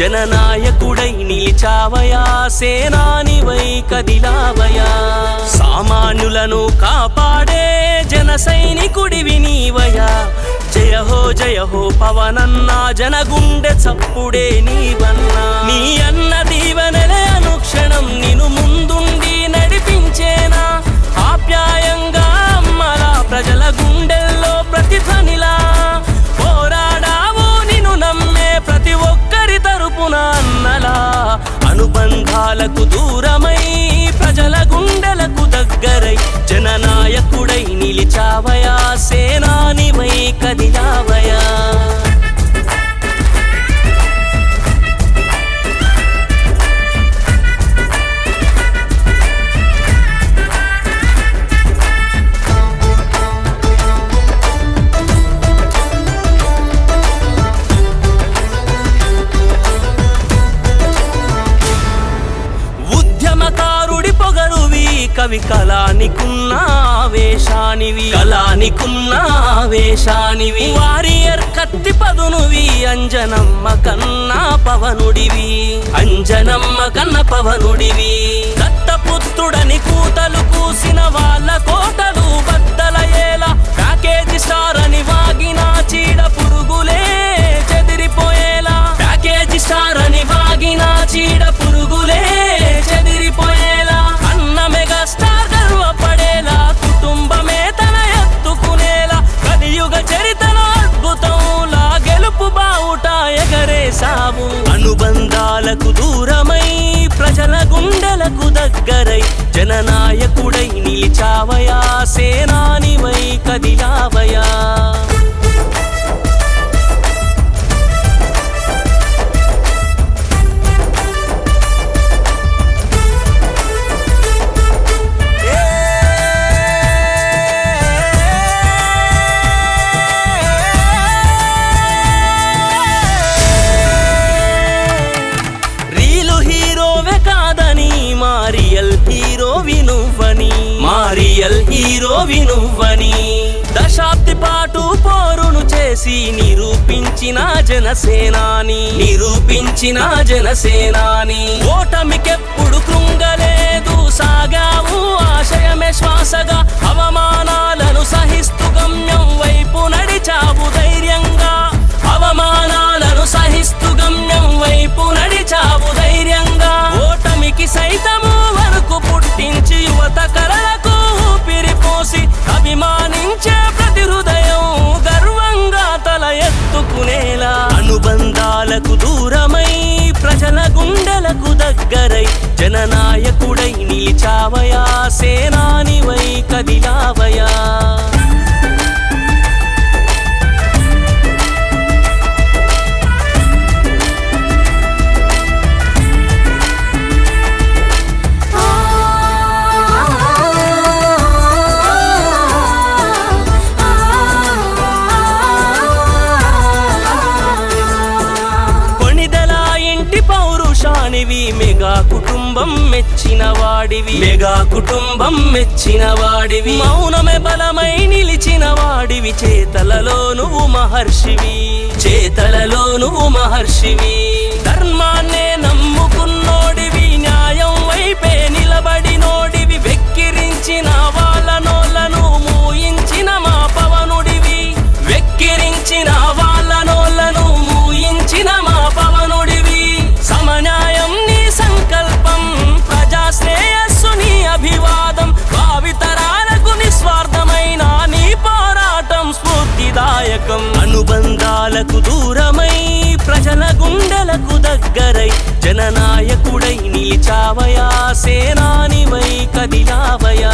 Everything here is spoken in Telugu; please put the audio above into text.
జననాయకుడై నిలిచావయా, సేనానివై కదిలావయా. సామాన్యులను కాపాడే జన సైనికుడివి నీవయా. జయ హో పవనన్నా, జనగుండె చప్పుడే నీవన్నా. నీ అన్న దీవెనలే అనుక్షణం నిన్ను ముందుండి నడిపించేనా. ఆప్యాయంగా అమ్మలా ప్రజల గుండెల్లో ప్రతిధ్వనిలా పోరాడావు నిన్ను నమ్మే ప్రతి ఒక్కరి తరపున అన్నలా. అనుబంధాలకు దూరమై ప్రజల గుండెలకు దగ్గరై జననాయకుడై నిలిచావయా, సేనానివై కదిలావయా. ఉద్యమకారుడి పొగరువి, కవి కళానికున్న ఆవేశానివి. వారియర్ కత్తి పదునువి, అంజనమ్మ కన్న పవనుడివి. దత్తపుత్రుడని కూతలు కూసిన వాళ్ళ కోటలు బద్దలయ్యేలా. ప్యాకేజీ స్టార్ అని వాగిన చీడ పురుగులే చెదిరిపోయేలా. ప్యాకేజీ స్టార్ అని వాగిన చీడ పురుగులే చెదిరిపోయేలా. అన్న మెగా స్టార్ గర్వపడేలా, కుటుంబమే తన ఎత్తుకునేలా. కలియుగ చరితలో అద్భుతంలా గెలుపు బావుట ఎగరేసావు. అనుబంధాలకు దూరమై ప్రజల గుండెలకు దగ్గరై జననాయకుడై నిలిచావయా, సేనానివై కదిలావయా. మారియల్ హీరోవి నువ్వని దశాబ్ది పాటు పోరును చేసి నిరూపించిన జనసేనాని. ఓటమికెప్పుడు కృంగలేదు, సాగావు ఆశయమే శ్వాసగా. అవమానాలను సహిస్తూ గమ్యం వైపు నడిచావు ధైర్యంగా. అవమానాలను సహిస్తూ గమ్యం వైపు నడిచావు ధైర్యంగా. ఓటమికి సైతము వరకు పుట్టించి యువత కలలకు ఊపిరిపోసి అభిమానించే ప్రతి హృదయం గర్వంగా తల ఎత్తుకునేలా. అనుబంధాలకు దూరమై ప్రజల గుండెలకు దగ్గరై జననాయకుడై నిలిచావయా, సేనానివై కదిలావయా. మెగా కుటుంబం మెచ్చిన వాడివి. మౌనమే బలమై నిలిచిన వాడివి. చేతలలో నువ్వు మహర్షివి. ధర్మాన్నే నమ్ముకున్నోడివి, న్యాయం వైపే నిలబడి నోడివి. వెక్కిరించిన వాళ్ళ నోళ్లను మూయించిన మా పవనుడివి. వెక్కిరించిన వాళ్ళ నోళ్లను మూయించిన మా పవనుడివి. సమన్యాయం నీ సంకల్పం, ప్రజా శ్రేయస్సు నీ అభివాదం. భావితరాలకు నిస్వార్థమైన నీ పోరాటం స్ఫూర్తిదాయకం. అనుబంధాలకు దూరమై ప్రజల గుండెలకు దగ్గరై జననాయకుడై నిలిచావయా, సేనానివై కదిలావయా.